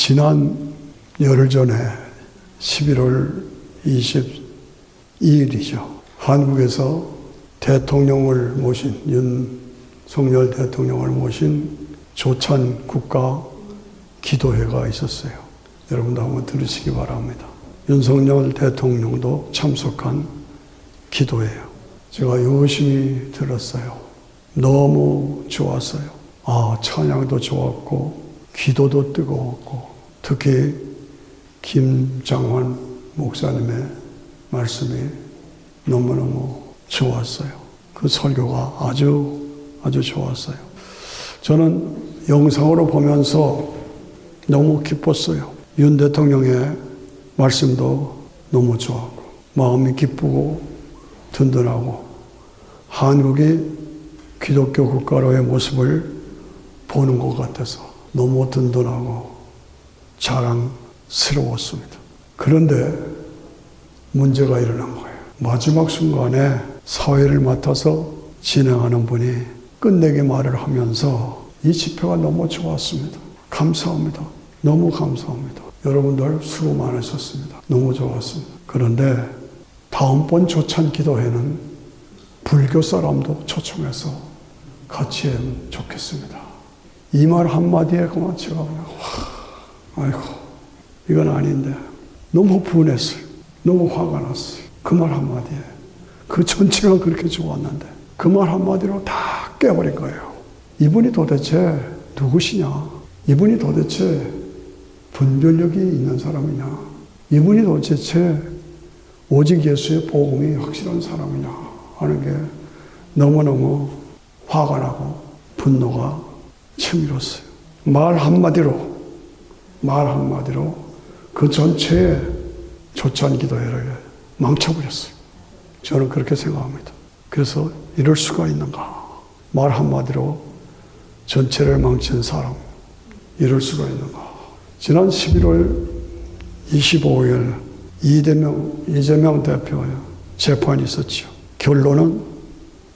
지난 열흘 전에 11월 22일이죠. 한국에서 대통령을 모신, 윤석열 대통령을 모신 조찬 국가 기도회가 있었어요. 여러분도 한번 들으시기 바랍니다. 윤석열 대통령도 참석한 기도회예요. 제가 열심히 들었어요. 너무 좋았어요. 찬양도 좋았고 기도도 뜨거웠고 특히 김장환 목사님의 말씀이 너무너무 좋았어요. 그 설교가 아주 좋았어요. 저는 영상으로 보면서 너무 기뻤어요. 윤 대통령의 말씀도 너무 좋았고 마음이 기쁘고 든든하고 한국이 기독교 국가로의 모습을 보는 것 같아서 너무 든든하고 자랑스러웠습니다. 그런데 문제가 일어난 거예요. 마지막 순간에 사회를 맡아서 진행하는 분이 끝내기 말을 하면서 이 집회가 너무 좋았습니다. 감사합니다. 너무 감사합니다. 여러분들 수고 많으셨습니다. 너무 좋았습니다. 그런데 다음번 조찬 기도회는 불교 사람도 초청해서 같이 하면 좋겠습니다. 이 말 한마디에 그만 제가 그냥 아이고 이건 아닌데 너무 분했어요. 너무 화가 났어요. 그 말 한마디에. 그 전체가 그렇게 좋았는데 그 말 한마디로 다 깨버린 거예요. 이분이 도대체 누구시냐? 이분이 도대체 분별력이 있는 사람이냐? 이분이 도대체 오직 예수의 복음이 확실한 사람이냐 하는 게 너무너무 화가 나고 분노가 치밀었어요. 말 한마디로 그 전체의 조찬 기도회를 망쳐버렸어요. 저는 그렇게 생각합니다. 그래서 이럴 수가 있는가? 말 한마디로 전체를 망친 사람, 이럴 수가 있는가? 지난 11월 25일 이재명 대표의 재판이 있었죠. 결론은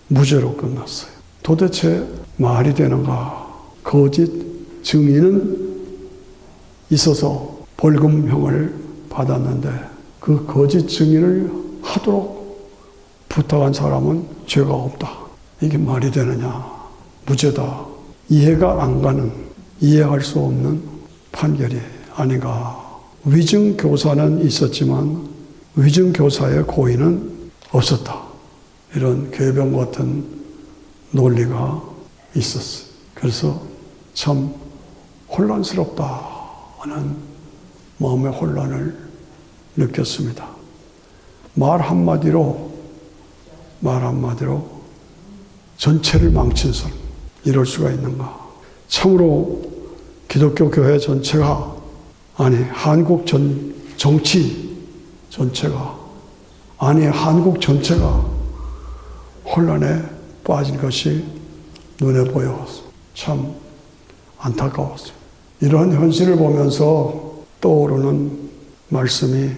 무죄로 끝났어요. 도대체 말이 되는가? 거짓 증인은 있어서 벌금형을 받았는데 그 거짓 증인을 하도록 부탁한 사람은 죄가 없다. 이게 말이 되느냐? 무죄다. 이해가 안 가는, 이해할 수 없는 판결이 아닌가. 위증교사는 있었지만 위증교사의 고의는 없었다. 이런 괴변 같은 논리가 있었어요. 그래서 참 혼란스럽다 하는 마음의 혼란을 느꼈습니다. 말 한마디로 전체를 망친 사람, 이럴 수가 있는가? 참으로 기독교 교회 전체가, 아니 한국 정치 전체가, 아니 한국 전체가 혼란에 빠진 것이 눈에 보여왔습니다. 참 안타까웠습니다. 이러한 현실을 보면서 떠오르는 말씀이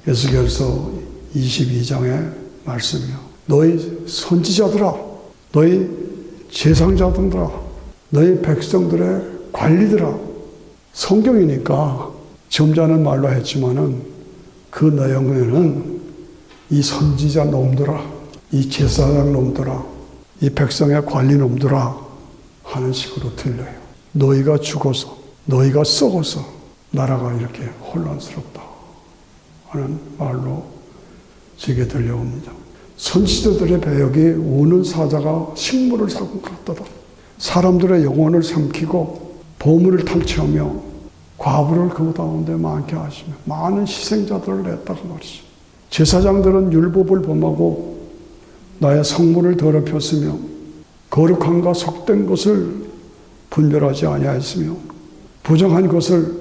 에스겔서 22장의 말씀이요. 너희 선지자들아, 너희 제상자들아, 너희 백성들의 관리들아. 성경이니까 점잖은 말로 했지만은 그 내용에는 이 선지자 놈들아, 이 제사장 놈들아, 이 백성의 관리 놈들아 하는 식으로 들려요. 너희가 죽어서, 너희가 썩어서 나라가 이렇게 혼란스럽다 하는 말로 제게 들려옵니다. 선지자들의 배역이 우는 사자가 식물을 삼켰다. 사람들의 영혼을 삼키고 보물을 탐취하며 과부를 그 가운데 많게 하시며 많은 희생자들을 냈다고 말이죠. 제사장들은 율법을 범하고 나의 성물을 더럽혔으며 거룩함과 속된 것을 분별하지 아니하였으며 부정한 것을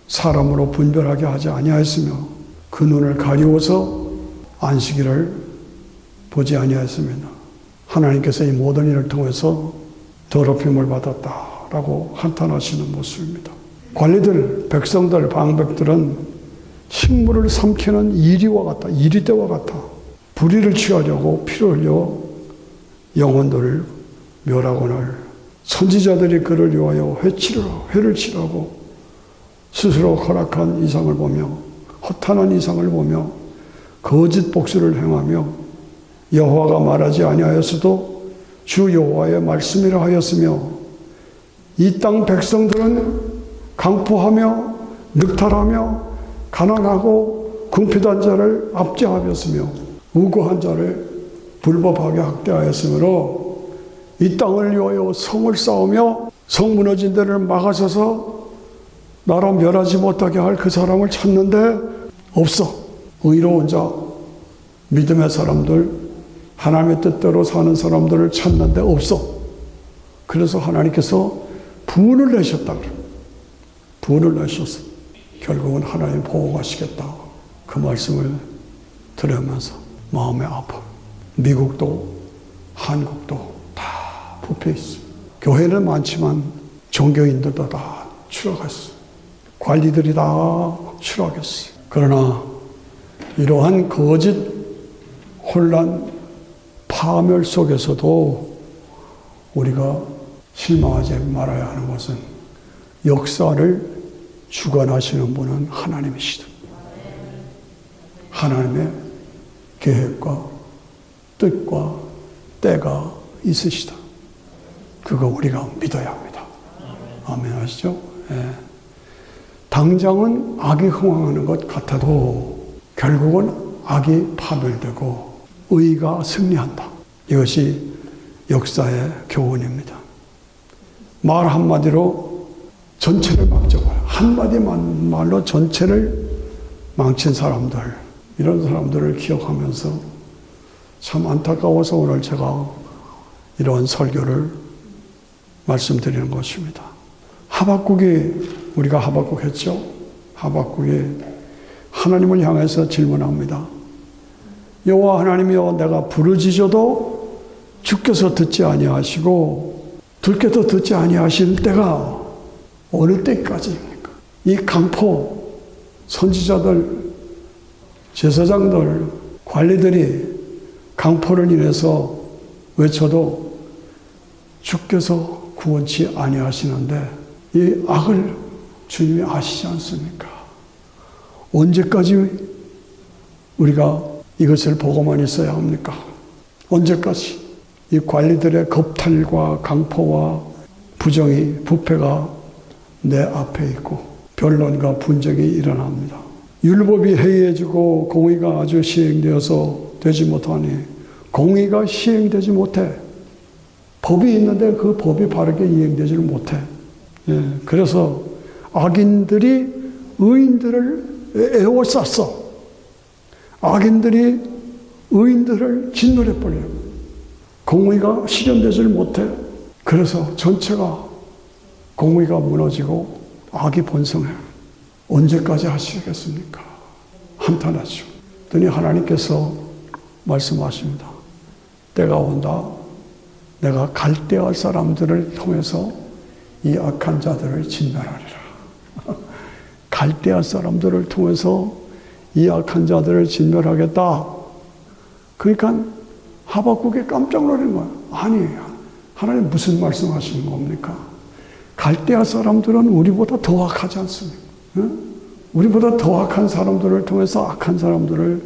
사람으로 분별하게 하지 아니하였으며 그 눈을 가리워서 안식일을 보지 아니하였습니다. 하나님께서 이 모든 일을 통해서 더럽힘을 받았다라고 한탄하시는 모습입니다. 관리들, 백성들, 방백들은 식물을 삼키는 이리와 같다, 이리대와 같아 불의를 취하려고 피를 흘려 영혼들을 멸하거늘 선지자들이 그를 위하여 회를 치라고 스스로 허락한 이상을 보며 허탄한 이상을 보며 거짓 복수를 행하며 여호와가 말하지 아니하였어도 주 여호와의 말씀이라 하였으며 이 땅 백성들은 강포하며 늑탈하며 가난하고 궁핍한 자를 압제하였으며 우고한 자를 불법하게 학대하였으므로 이 땅을 위하여 성을 쌓으며 성 무너진 데를 막아서서 나라 멸하지 못하게 할 그 사람을 찾는데 없어. 의로운 자, 믿음의 사람들, 하나님의 뜻대로 사는 사람들을 찾는데 없어. 그래서 하나님께서 분을 내셨다. 분을 내셨어. 결국은 하나님 보호하시겠다. 그 말씀을 들으면서 마음이 아파. 미국도 한국도 다 부패 있어. 교회는 많지만 종교인들도 다 추락했어. 관리들이 다 추락했어. 그러나 이러한 거짓 혼란 파멸 속에서도 우리가 실망하지 말아야 하는 것은 역사를 주관하시는 분은 하나님이시다. 하나님의 계획과 뜻과 때가 있으시다. 그거 우리가 믿어야 합니다. 아멘 하시죠? 예. 당장은 악이 흥황하는 것 같아도 결국은 악이 파멸되고 의가 승리한다. 이것이 역사의 교훈입니다. 말 한마디로 전체를 망쳐봐요. 한마디 말로 전체를 망친 사람들, 이런 사람들을 기억하면서 참 안타까워서 오늘 제가 이런 설교를 말씀드리는 것입니다. 하박국이, 우리가 하박국 했죠? 하박국이 하나님을 향해서 질문합니다. 여호와 하나님이여, 내가 부르짖어도 주께서 듣지 아니하시고 주께서 듣지 아니하시는 때가 어느 때까지입니까? 이 강포 선지자들, 제사장들, 관리들이 강포를 인해서 외쳐도 주께서 구원치 아니하시는데 이 악을 주님이 아시지 않습니까? 언제까지 우리가 이것을 보고만 있어야 합니까? 언제까지 이 관리들의 겁탈과 강포와 부정이, 부패가 내 앞에 있고 변론과 분쟁이 일어납니다. 율법이 해이해지고 공의가 아주 시행되어서 되지 못하니 공의가 시행되지 못해. 법이 있는데 그 법이 바르게 이행되지를 못해. 예, 그래서 악인들이 의인들을 에워쌌어. 악인들이 의인들을 짓누려버려요. 공의가 실현되지를 못해. 그래서 전체가 공의가 무너지고 악이 번성해. 언제까지 하시겠습니까? 한탄하죠. 그랬더니 하나님께서 말씀하십니다. 때가 온다. 내가 갈대할 사람들을 통해서 이 악한 자들을 진멸하리라. 갈대할 사람들을 통해서 이 악한 자들을 진멸하겠다. 그러니까 하박국이 깜짝 놀란 거야. 아니, 하나님 무슨 말씀하시는 겁니까? 갈대아 사람들은 우리보다 더 악하지 않습니까? 응? 우리보다 더 악한 사람들을 통해서 악한 사람들을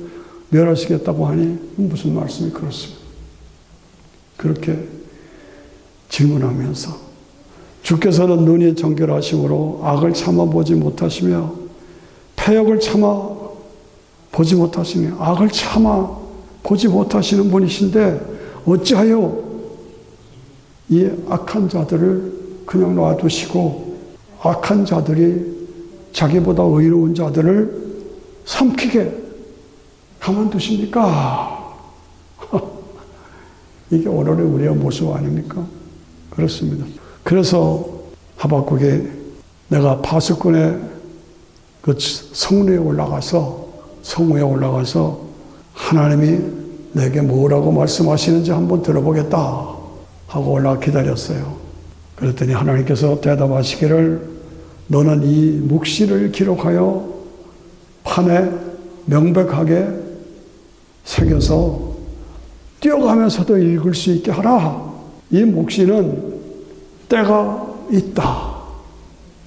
멸하시겠다고 하니 무슨 말씀이 그렇습니까? 그렇게 질문하면서 주께서는 눈이 정결하심으로 악을 참아보지 못하시며 패역을 참아보지 못하시니 악을 참아보지 못하시는 분이신데 어찌하여 이 악한 자들을 그냥 놔두시고 악한 자들이 자기보다 의로운 자들을 삼키게 가만두십니까? 이게 오늘의 우리의 모습 아닙니까? 그렇습니다. 그래서 하박국이 내가 파수꾼의 그 성루에 올라가서 하나님이 내게 뭐라고 말씀하시는지 한번 들어보겠다 하고 올라가 기다렸어요. 그랬더니 하나님께서 대답하시기를 너는 이 묵시를 기록하여 판에 명백하게 새겨서 뛰어가면서도 읽을 수 있게 하라. 이 묵시는 때가 있다.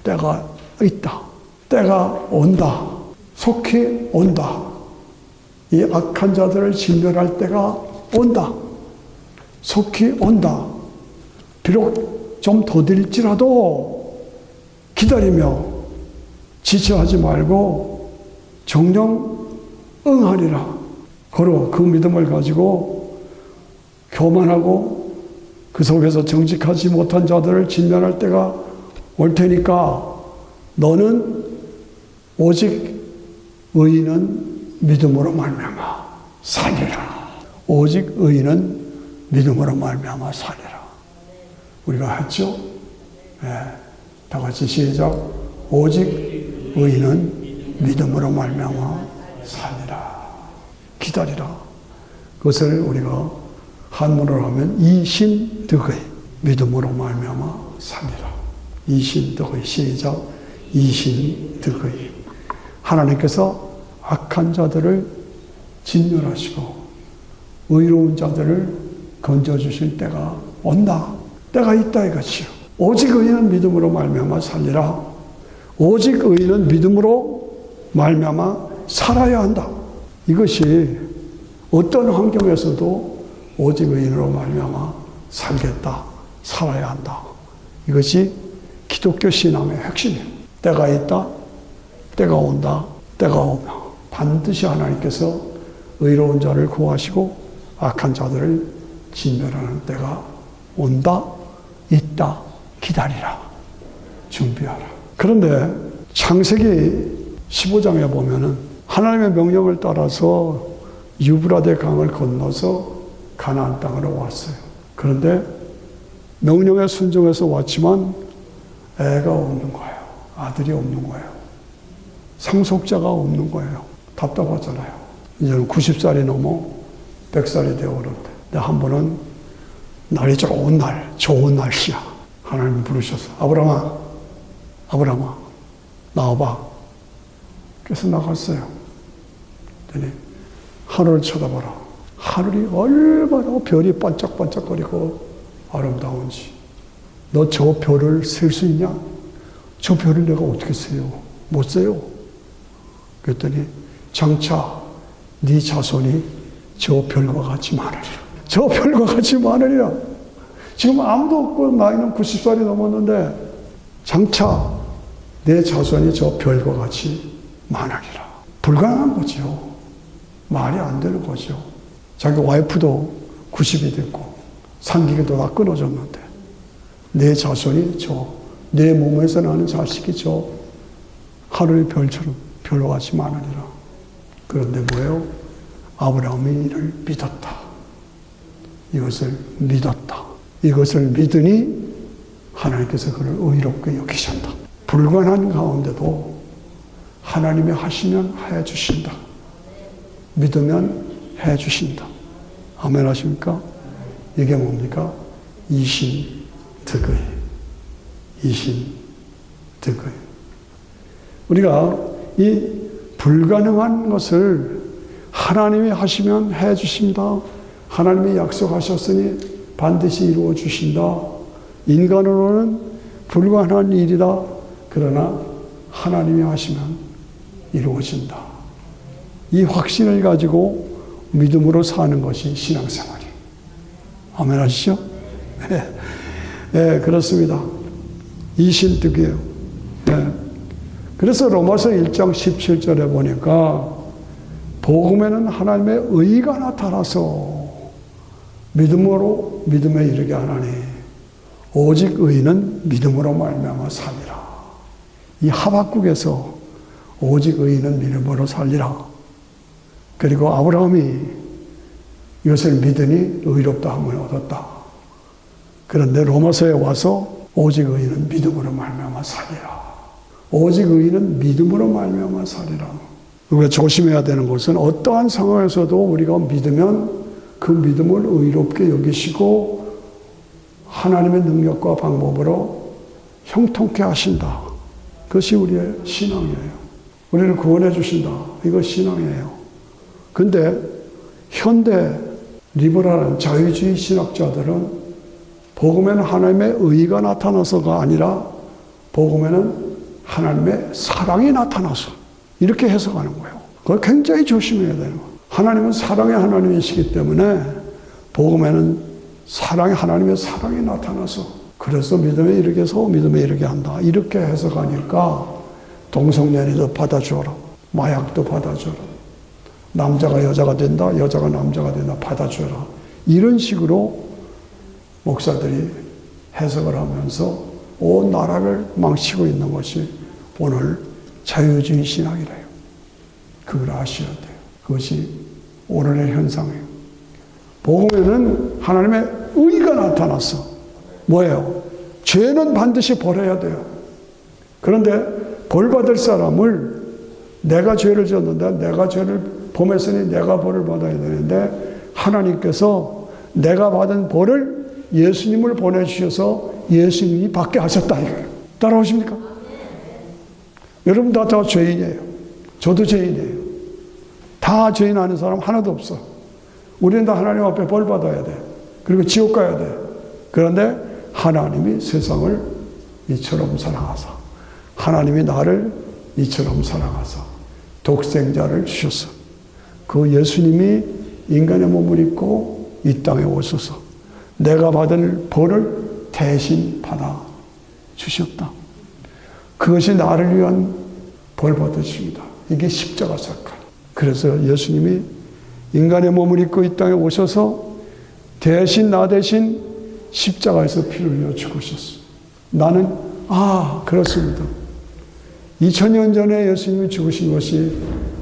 때가 있다. 때가 온다. 속히 온다. 이 악한 자들을 진멸할 때가 온다. 속히 온다. 비록 좀 더딜지라도 기다리며 지체하지 말고 정령 응하리라. 고로 그 믿음을 가지고 교만하고 그 속에서 정직하지 못한 자들을 진멸할 때가 올 테니까 너는 오직 의인은 믿음으로 말미암아 살리라. 오직 의인은 믿음으로 말미암아 살리라. 우리가 했죠? 네. 다 같이 시작. 오직 의인은 믿음으로 말미암아 살리라. 기다리라. 그것을 우리가 한문으로 하면 이신득의 믿음으로 말미암아 살리라. 이신득의 시작. 이신득의. 하나님께서 악한 자들을 진멸하시고 의로운 자들을 건져주실 때가 온다. 때가 있다 이것이요. 오직 의인은 믿음으로 말미암아 살리라. 오직 의인은 믿음으로 말미암아 살아야 한다. 이것이 어떤 환경에서도 오직 의인으로 말미암아 살겠다. 살아야 한다. 이것이 기독교 신앙의 핵심이에요. 때가 있다. 때가 온다. 때가 오면 반드시 하나님께서 의로운 자를 구하시고 악한 자들을 진멸하는 때가 온다. 있다. 기다리라. 준비하라. 그런데 창세기 15장에 보면은 하나님의 명령을 따라서 유브라데 강을 건너서 가나안 땅으로 왔어요. 그런데 명령에 순종해서 왔지만 애가 없는 거예요. 아들이 없는 거예요. 상속자가 없는 거예요. 답답하잖아요. 이제는 90살이 넘어 100살이 되어오는데 한 번은 날이 좋은 날씨야. 하나님이 부르셔서 아브라함아 나와봐. 그래서 나갔어요. 그랬더니 하늘을 쳐다봐라. 하늘이 얼마나 별이 반짝반짝거리고 아름다운지. 너 저 별을 셀 수 있냐? 저 별을 내가 어떻게 세요? 못 세요. 그랬더니 장차 네 자손이 저 별과 같이 많으리라. 저 별과 같이 많으리라. 지금 아무도 없고 나이는 90살이 넘었는데 장차 내 자손이 저 별과 같이 많으리라. 불가능한 거죠. 말이 안 되는 거죠. 자기 와이프도 90이 됐고 상기기도 다 끊어졌는데 내 자손이 내 몸에서 나는 자식이 저 하늘의 별처럼 별과 같이 많으리라. 그런데 뭐예요? 아브라함이 이를 믿었다. 이것을 믿었다. 이것을 믿으니 하나님께서 그를 의롭게 여기셨다. 불가능한 가운데도 하나님이 하시면 해주신다. 믿으면 해주신다. 아멘 하십니까? 이게 뭡니까? 이신득의. 이신득의. 우리가 이 불가능한 것을 하나님이 하시면 해주신다. 하나님이 약속하셨으니 반드시 이루어 주신다. 인간으로는 불가능한 일이다. 그러나 하나님이 하시면 이루어진다. 이 확신을 가지고 믿음으로 사는 것이 신앙생활이에요. 아멘 하시죠? 네. 네, 그렇습니다. 이신득이에요. 네. 그래서 로마서 1장 17절에 보니까 복음에는 하나님의 의가 나타나서 믿음에 이르게 하나니 오직 의인은 믿음으로 말미암아 살리라. 이 하박국에서 오직 의인은 믿음으로 살리라. 그리고 아브라함이 이것을 믿으니 의롭다 함을 얻었다. 그런데 로마서에 와서 오직 의인은 믿음으로 말미암아 살리라. 오직 의인은 믿음으로 말미암아 살리라. 우리가 조심해야 되는 것은 어떠한 상황에서도 우리가 믿으면 그 믿음을 의롭게 여기시고 하나님의 능력과 방법으로 형통케 하신다. 그것이 우리의 신앙이에요. 우리를 구원해 주신다. 이거 신앙이에요. 근데 현대 리버럴한 자유주의 신학자들은 복음에는 하나님의 의가 나타나서가 아니라 복음에는 하나님의 사랑이 나타나서 이렇게 해석하는 거예요. 그걸 굉장히 조심해야 돼요. 하나님은 사랑의 하나님이시기 때문에 복음에는 하나님의 사랑이 나타나서 그래서 믿음에 이르게 해서 믿음에 이르게 한다. 이렇게 해석하니까 동성연애도 받아줘라. 마약도 받아줘라. 남자가 여자가 된다. 여자가 남자가 된다. 받아줘라. 이런 식으로 목사들이 해석을 하면서 온 나라를 망치고 있는 것이 오늘 자유주의 신학이래요. 그걸 아셔야 돼요. 그것이 오늘의 현상이에요. 복음에는 하나님의 의가 나타났어. 뭐예요? 죄는 반드시 벌어야 돼요. 그런데 벌 받을 사람을 내가 죄를 지었는데 내가 죄를 범했으니 내가 벌을 받아야 되는데 하나님께서 내가 받은 벌을 예수님을 보내주셔서 예수님이 받게 하셨다 이거예요. 따라오십니까? 여러분 다 죄인이에요. 저도 죄인이에요. 다 죄인 아는 사람 하나도 없어. 우리는 다 하나님 앞에 벌 받아야 돼. 그리고 지옥 가야 돼. 그런데 하나님이 세상을 이처럼 사랑하사 하나님이 나를 이처럼 사랑하사 독생자를 주셨어. 그 예수님이 인간의 몸을 입고 이 땅에 오셔서 내가 받은 벌을 대신 받아 주셨다. 그것이 나를 위한 벌 받으십니다. 이게 십자가 사건. 그래서 예수님이 인간의 몸을 입고 이 땅에 오셔서 대신 나 대신 십자가에서 피를 흘려 죽으셨어. 나는 그렇습니다. 2000년 전에 예수님이 죽으신 것이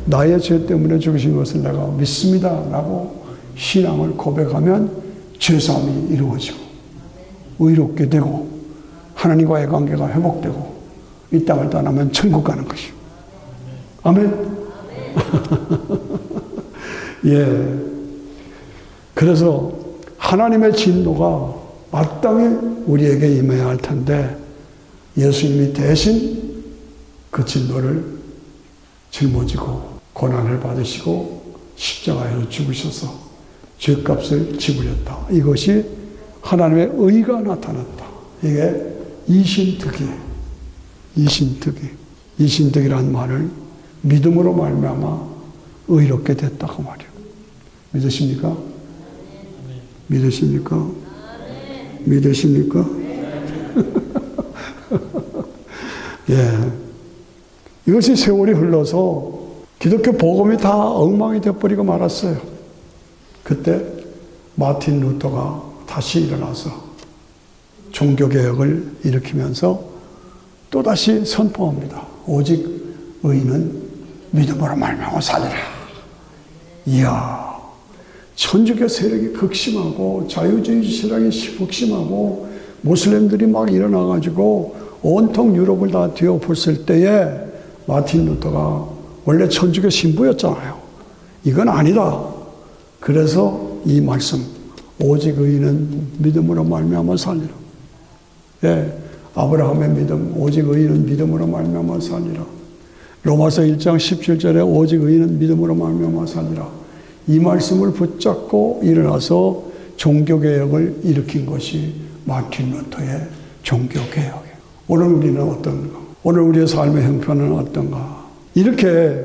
나의 죄 때문에 죽으신 것을 내가 믿습니다 라고 신앙을 고백하면 죄사함이 이루어지고 의롭게 되고 하나님과의 관계가 회복되고 이 땅을 떠나면 천국 가는 것이요. 아멘. 예. 그래서 하나님의 진노가 마땅히 우리에게 임해야 할 텐데 예수님이 대신 그 진노를 짊어지고 고난을 받으시고 십자가에서 죽으셔서 죄값을 지불했다. 이것이 하나님의 의가 나타났다. 이게 이신득이에요. 이신득이라는 말을 믿음으로 말미암아 의롭게 됐다고 말이에요. 믿으십니까? 믿으십니까? 믿으십니까? 예. 이것이 세월이 흘러서 기독교 복음이 다 엉망이 되어버리고 말았어요. 그때 마틴 루터가 다시 일어나서 종교개혁을 일으키면서 또다시 선포합니다. 오직 의인은 믿음으로 말미암아 살리라. 이야, 천주교 세력이 극심하고 자유주의 세력이 극심하고 모슬렘들이 막 일어나가지고 온통 유럽을 다 뒤엎었을 때에 마틴 루터가 원래 천주교 신부였잖아요. 이건 아니다. 그래서 이 말씀, 오직 의인은 믿음으로 말미암아 살리라. 예, 아브라함의 믿음, 오직 의인은 믿음으로 말미암아 살리라. 로마서 1장 17절에 오직 의인은 믿음으로 말미암아 살리라. 이 말씀을 붙잡고 일어나서 종교개혁을 일으킨 것이 마틴 루터의 종교개혁이에요. 오늘 우리는 어떤가? 오늘 우리의 삶의 형편은 어떤가? 이렇게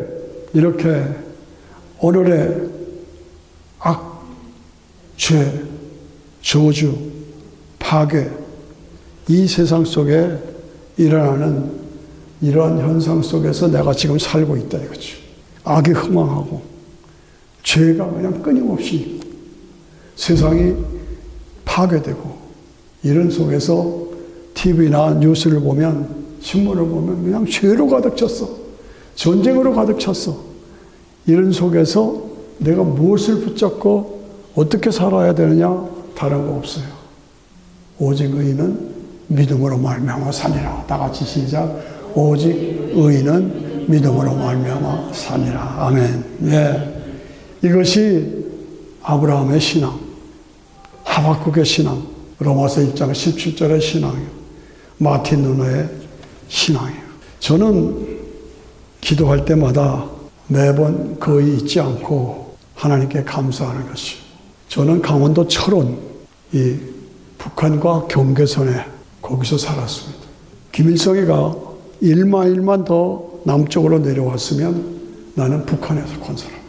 오늘의 악, 죄, 저주, 파괴, 이 세상 속에 일어나는 이러한 현상 속에서 내가 지금 살고 있다 이거죠. 악이 흥망하고 죄가 그냥 끊임없이 세상이 파괴되고 이런 속에서 TV나 뉴스를 보면 신문을 보면 그냥 죄로 가득 찼어. 전쟁으로 가득 찼어. 이런 속에서 내가 무엇을 붙잡고 어떻게 살아야 되느냐? 다른 거 없어요. 오직 의인은 믿음으로 말미암아 살리라. 다 같이 시작. 오직 의인은 믿음으로 말미암아 살리라. 아멘. 예. 이것이 아브라함의 신앙, 하박국의 신앙, 로마서 1장 17절의 신앙이에요. 마틴 루터의 신앙이에요. 저는 기도할 때마다 매번 거의 잊지 않고 하나님께 감사하는 것이에요. 저는 강원도 철원, 이 북한과 경계선에 거기서 살았습니다. 김일성이가 1마일만 더 남쪽으로 내려왔으면 나는 북한에서 건설합니다.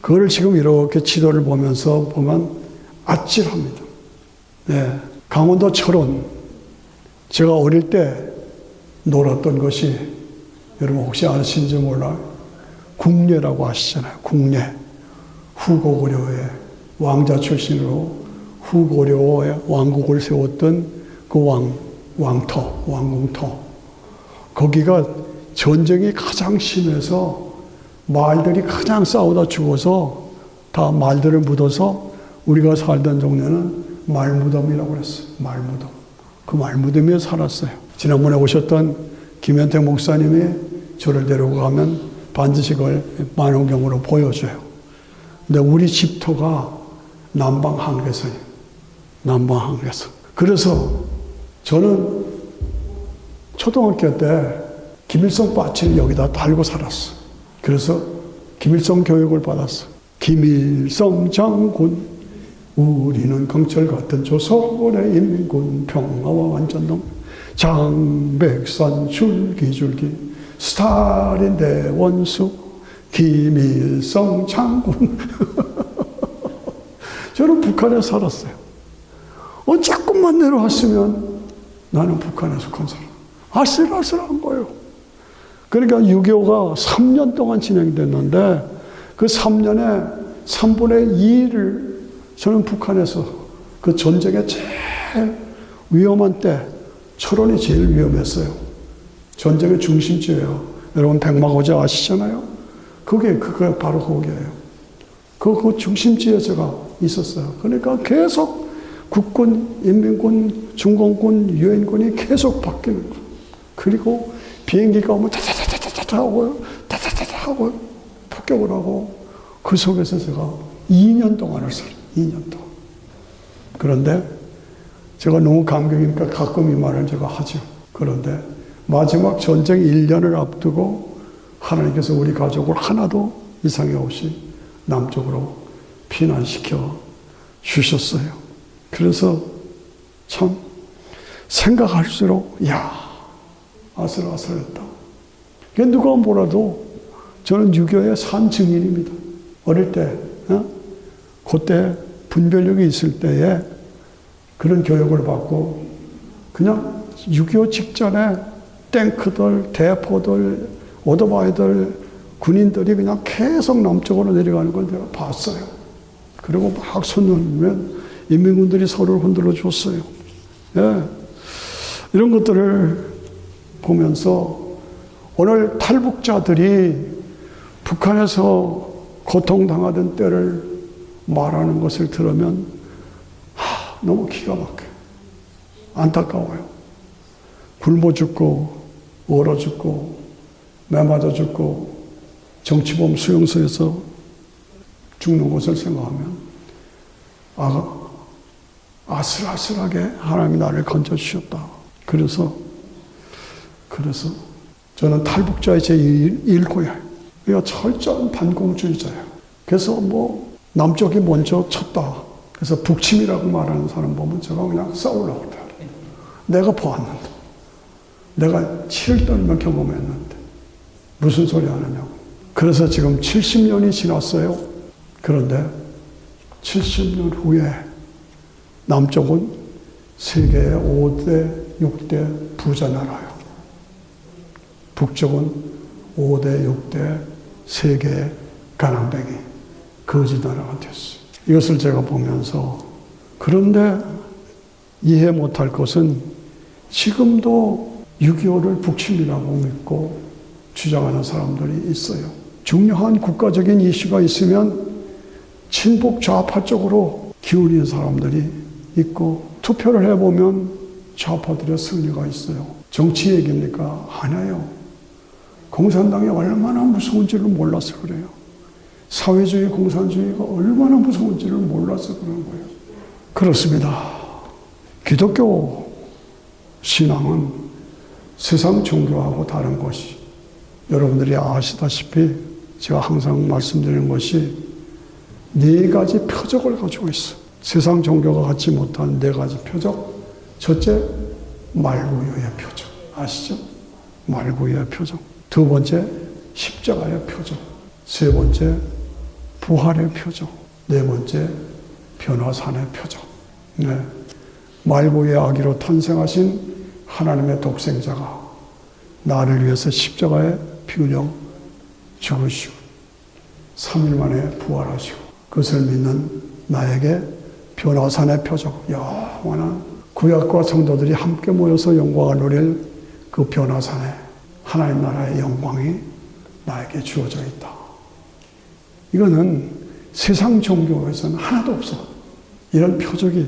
그걸 지금 이렇게 지도를 보면서 보면 아찔합니다. 네. 강원도 철원, 제가 어릴 때 놀았던 것이 여러분 혹시 아시는지 몰라요? 국례라고 아시잖아요. 국례. 후고구려의 왕자 출신으로 후고려의 왕국을 세웠던 그 왕터, 왕궁터. 거기가 전쟁이 가장 심해서 말들이 가장 싸우다 죽어서 다 말들을 묻어서 우리가 살던 동네는 말무덤이라고 그랬어요. 말무덤. 그 말무덤에 살았어요. 지난번에 오셨던 김현태 목사님이 저를 데리고 가면 반드시 그걸 만원경으로 보여줘요. 근데 우리 집터가 남방 한계선이에요. 남방 한계선. 그래서 저는 초등학교 때 김일성 바치를 여기다 달고 살았어. 그래서 김일성 교육을 받았어. 김일성 장군, 우리는 강철 같은 조선의 인민군, 평화와 완전동, 장백산 줄기줄기, 스탈린 대원수, 김일성 장군. 저는 북한에 살았어요. 조금만 내려왔으면 나는 북한에서 건설을. 아슬아슬한 거예요. 그러니까 6.25가 3년 동안 진행됐는데 그 3년에 3분의 2를 저는 북한에서 그 전쟁의 제일 위험한 때 철원이 제일 위험했어요. 전쟁의 중심지예요. 여러분 백마고자 아시잖아요. 그게 바로 거기예요. 그 중심지에 제가 있었어요. 그러니까 계속 국군, 인민군, 중공군, 유엔군이 계속 바뀌는 거예요. 그리고 비행기가 오면 타타타타타 하고요. 타타타타 하고 폭격을 하고 그 속에서 제가 2년 동안을 살아요. 2년 동안. 그런데 제가 너무 감격이니까 가끔 이 말을 제가 하죠. 그런데 마지막 전쟁 1년을 앞두고 하나님께서 우리 가족을 하나도 이상이 없이 남쪽으로 피난시켜 주셨어요. 그래서 참 생각할수록 아슬아슬했다. 누가 뭐라도 저는 6.25의 산 증인입니다. 어릴 때 그때 분별력이 있을 때에 그런 교육을 받고 그냥 6.25 직전에 탱크들, 대포들, 오토바이들, 군인들이 그냥 계속 남쪽으로 내려가는 걸 내가 봤어요. 그리고 막 손 넘으면 인민군들이 서로를 흔들어 줬어요. 예. 이런 것들을 보면서 오늘 탈북자들이 북한에서 고통당하던 때를 말하는 것을 들으면 너무 기가 막혀요. 안타까워요. 굶어 죽고 얼어 죽고 매 맞아 죽고 정치범 수용소에서 죽는 것을 생각하면 아슬아슬하게 하나님이 나를 건져주셨다. 그래서 저는 탈북자의 제1고야. 그러니까 철저한 반공주의자예요. 그래서 남쪽이 먼저 쳤다. 그래서 북침이라고 말하는 사람 보면 제가 그냥 싸우려고 해요. 내가 보았는데. 내가 치를 떨며 경험했는데. 무슨 소리 하느냐고. 그래서 지금 70년이 지났어요. 그런데 70년 후에 남쪽은 세계의 5대, 6대 부자 나라예요. 북쪽은 5대, 6대 세계의 가난뱅이, 거지 나라가 됐어요. 이것을 제가 보면서 그런데 이해 못할 것은 지금도 6.25를 북침이라고 믿고 주장하는 사람들이 있어요. 중요한 국가적인 이슈가 있으면 친북 좌파 쪽으로 기울이는 사람들이 있고 투표를 해보면 좌파들의 승리가 있어요. 정치 얘기입니까? 아니에요. 공산당이 얼마나 무서운지를 몰라서 그래요. 사회주의, 공산주의가 얼마나 무서운지를 몰라서 그런 거예요. 그렇습니다. 기독교 신앙은 세상 종교하고 다른 것이 여러분들이 아시다시피 제가 항상 말씀드리는 것이 4가지 표적을 가지고 있어. 세상 종교가 갖지 못한 4가지 표적. 첫째, 말구유의 표적. 아시죠? 말구의 표정. 두 번째, 십자가의 표정. 세 번째, 부활의 표정. 네 번째, 변화산의 표정. 네. 말구의 아기로 탄생하신 하나님의 독생자가 나를 위해서 십자가에 피 흘려 죽으시고 3일 만에 부활하시고 그것을 믿는 나에게 변화산의 표정, 영원한 구약과 성도들이 함께 모여서 영광을 누릴 그 변화산에 하나님 나라의 영광이 나에게 주어져 있다. 이거는 세상 종교에서는 하나도 없어. 이런 표적이,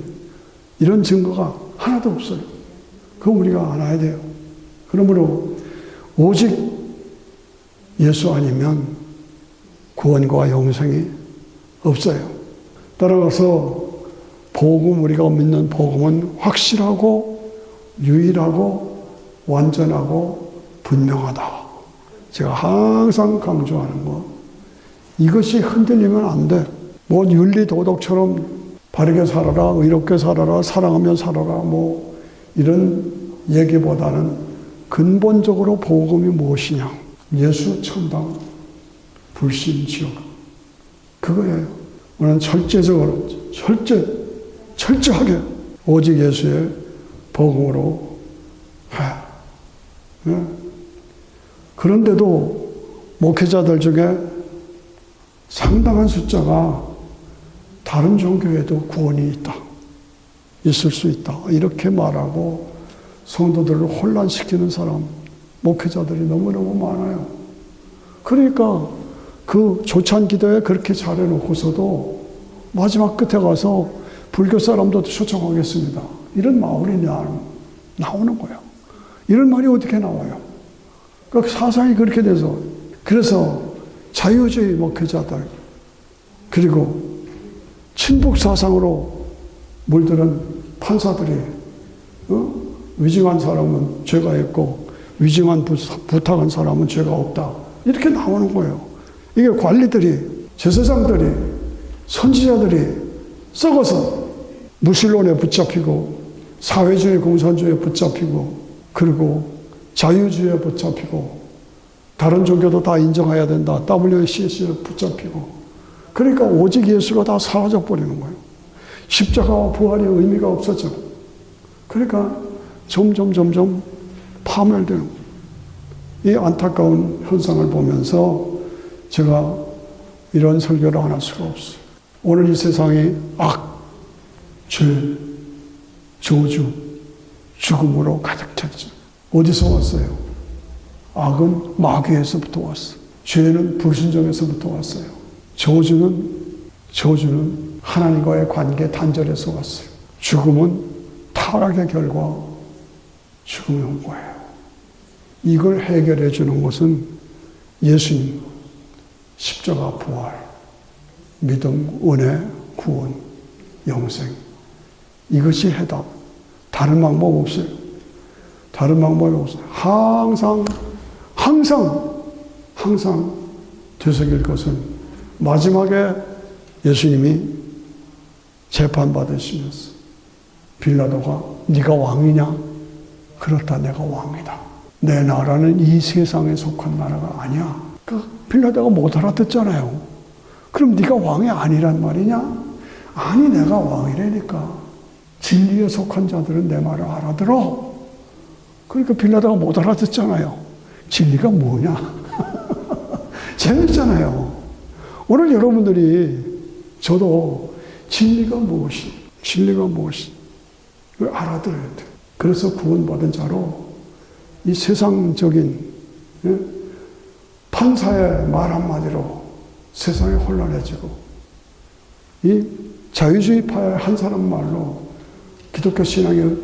이런 증거가 하나도 없어요. 그거 우리가 알아야 돼요. 그러므로 오직 예수 아니면 구원과 영생이 없어요. 따라서 복음, 우리가 믿는 복음은 확실하고 유일하고 완전하고 분명하다. 제가 항상 강조하는 거. 이것이 흔들리면 안 돼. 뭐 윤리 도덕처럼 바르게 살아라, 의롭게 살아라, 사랑하며 살아라, 뭐 이런 얘기보다는 근본적으로 복음이 무엇이냐. 예수 천당, 불신 지옥. 그거예요. 우리는 철저적으로, 철저하게 오직 예수의 복음으로 해. 네. 그런데도 목회자들 중에 상당한 숫자가 다른 종교에도 구원이 있다. 있을 수 있다. 이렇게 말하고 성도들을 혼란시키는 사람, 목회자들이 너무너무 많아요. 그러니까 그 조찬 기도에 그렇게 잘해놓고서도 마지막 끝에 가서 불교 사람도 초청하겠습니다. 이런 말이 나오는 거예요. 이런 말이 어떻게 나와요? 그 사상이 그렇게 돼서. 그래서 자유주의 목회자들, 그리고 친북 사상으로 물드는 판사들이 위증한 사람은 죄가 있고 위증한 부탁한 사람은 죄가 없다. 이렇게 나오는 거예요. 이게 관리들이, 제사장들이, 선지자들이 썩어서 무신론에 붙잡히고 사회주의 공산주의에 붙잡히고 그리고 자유주의에 붙잡히고 다른 종교도 다 인정해야 된다. WCC에 붙잡히고 그러니까 오직 예수가 다 사라져버리는 거예요. 십자가와 부활의 의미가 없어져. 그러니까 점점 파멸되는 거예요. 이 안타까운 현상을 보면서 제가 이런 설교를 안 할 수가 없어요. 오늘 이 세상이 악, 죄, 저주, 죽음으로 가득 찼죠. 어디서 왔어요? 악은 마귀에서부터 왔어요. 죄는 불순종에서부터 왔어요. 저주는 하나님과의 관계 단절에서 왔어요. 죽음은 타락의 결과 죽음이 온 거예요. 이걸 해결해 주는 것은 예수님, 십자가 부활, 믿음, 은혜, 구원, 영생. 이것이 해답. 다른 방법 없어요. 다른 방법이 없어요. 항상 되새길 것은 마지막에 예수님이 재판받으시면서 빌라도가 네가 왕이냐? 그렇다, 내가 왕이다. 내 나라는 이 세상에 속한 나라가 아니야. 그 빌라도가 못 알아듣잖아요. 그럼 네가 왕이 아니란 말이냐? 아니, 내가 왕이라니까. 진리에 속한 자들은 내 말을 알아들어. 그러니까 빌라도가 못 알아듣잖아요. 진리가 뭐냐? 재밌잖아요. 오늘 여러분들이 저도 진리가 무엇이 그걸 알아들어야 돼. 그래서 구원받은 자로 이 세상적인 판사의 말 한마디로 세상이 혼란해지고 이 자유주의파의 한 사람 말로 기독교 신앙이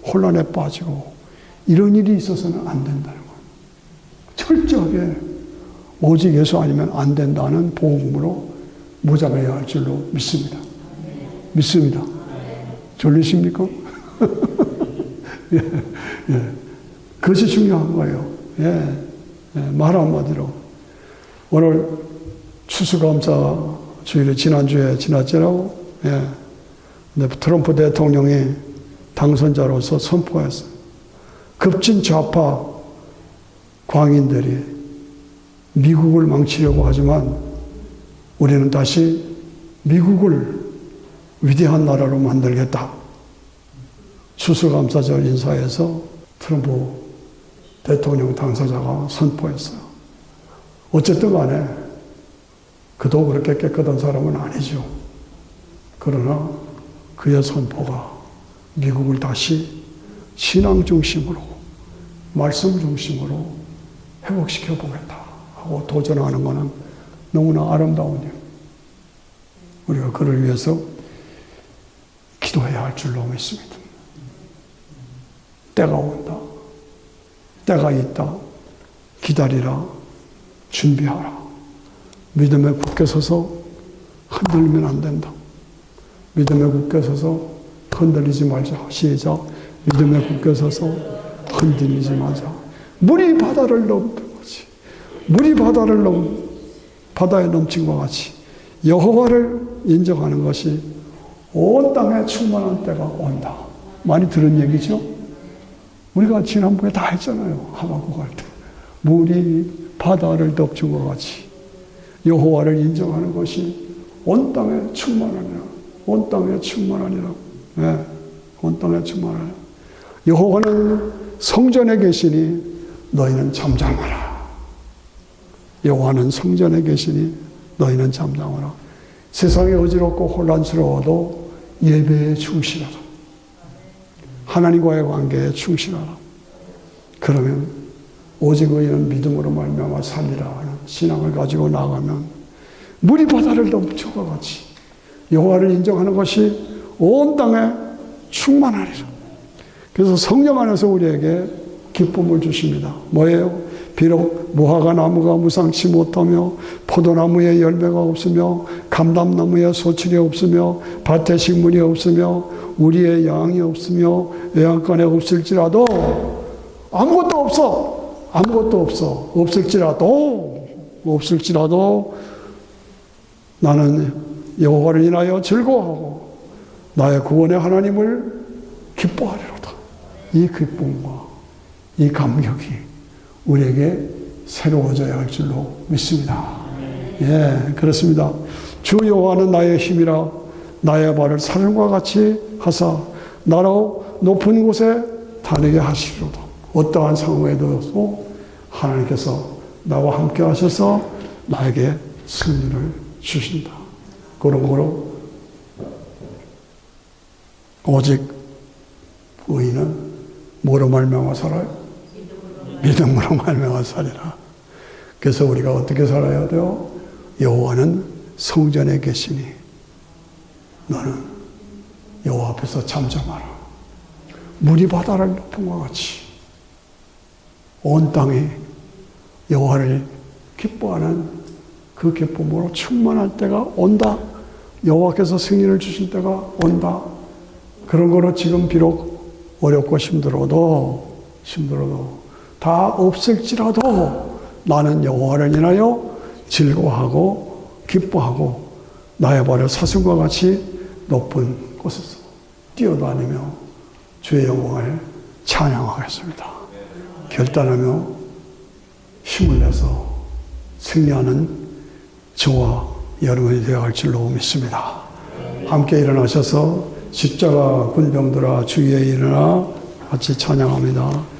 혼란에 빠지고 이런 일이 있어서는 안 된다는 거예요. 철저하게 오직 예수 아니면 안 된다는 복음으로 무장해야 할 줄로 믿습니다. 믿습니다. 졸리십니까? 예. 그것이 중요한 거예요. 말 한마디로. 오늘 추수감사 주일이 지난주에 지났잖아요. 근데 트럼프 대통령이 당선자로서 선포했어요. 급진 좌파 광인들이 미국을 망치려고 하지만 우리는 다시 미국을 위대한 나라로 만들겠다. 추수감사절 인사에서 트럼프 대통령 당사자가 선포했어요. 어쨌든 간에 그도 그렇게 깨끗한 사람은 아니죠. 그러나 그의 선포가 미국을 다시 신앙 중심으로, 말씀 중심으로 회복시켜 보겠다 하고 도전하는 것은 너무나 아름다운 일. 우리가 그를 위해서 기도해야 할 줄로 믿습니다. 때가 온다. 때가 있다. 기다리라. 준비하라. 믿음에 굳게 서서 흔들리면 안 된다. 믿음에 굳게 서서 흔들리지 말자. 시작. 믿음에 굳게 서서 흔들리지 말자. 물이 바다를 넘는 것이, 물이 바다에 넘친 것 같이 여호와를 인정하는 것이 온 땅에 충만한 때가 온다. 많이 들은 얘기죠? 우리가 지난번에 다 했잖아요. 하박국 할 때. 물이 바다를 덮친 것 같이 여호와를 인정하는 것이 온 땅에 충만하니라. 온 땅에 충만하니라. 네, 온 땅에 충만하니라. 여호와는 성전에 계시니 너희는 잠잠하라. 여호와는 성전에 계시니 너희는 잠잠하라. 세상이 어지럽고 혼란스러워도 예배에 충실하라. 하나님과의 관계에 충실하라. 그러면 오직 의인은 믿음으로 말미암아 살리라 하는 신앙을 가지고 나가면 물이 바다를 넘쳐가 같이 여호와를 인정하는 것이 온 땅에 충만하리라. 그래서 성령 안에서 우리에게 기쁨을 주십니다. 뭐예요? 비록 무화과 나무가 무상치 못하며 포도나무에 열매가 없으며 감람나무에 소출이 없으며 밭에 식물이 없으며 우리의 양이 없으며 외양간에 없을지라도 아무것도 없어. 없을지라도 나는 여호와를 인하여 즐거워하고 나의 구원의 하나님을 기뻐하리로다. 이 기쁨과 이 감격이 우리에게 새로워져야 할 줄로 믿습니다. 예, 그렇습니다. 주 여호와는 나의 힘이라 나의 발을 사슴과 같이 하사 나로 높은 곳에 다니게 하시리로다. 어떠한 상황에도 하나님께서 나와 함께 하셔서 나에게 승리를 주신다. 그러므로 오직 의인은 뭐로 말미암아 살아요? 믿음으로 말미암아 살리라. 그래서 우리가 어떻게 살아야 돼요? 여호와는 성전에 계시니 너는 여호와 앞에서 잠잠하라. 물이 바다를 덮은 것 같이 온 땅이 여호와를 기뻐하는 그 기쁨으로 충만할 때가 온다. 여호와께서 승리를 주실 때가 온다. 그런 거로 지금 비록 어렵고 힘들어도 다 없을지라도 나는 여호와를 인하여 즐거워하고 기뻐하고 나의 발을 사슴과 같이 높은 곳에서 뛰어다니며 주의 영광을 찬양하겠습니다. 결단하며 힘을 내서 승리하는 저와 여러분이 되어야 할 줄로 믿습니다. 함께 일어나셔서 십자가 군병들아 주위에 일어나 같이 찬양합니다.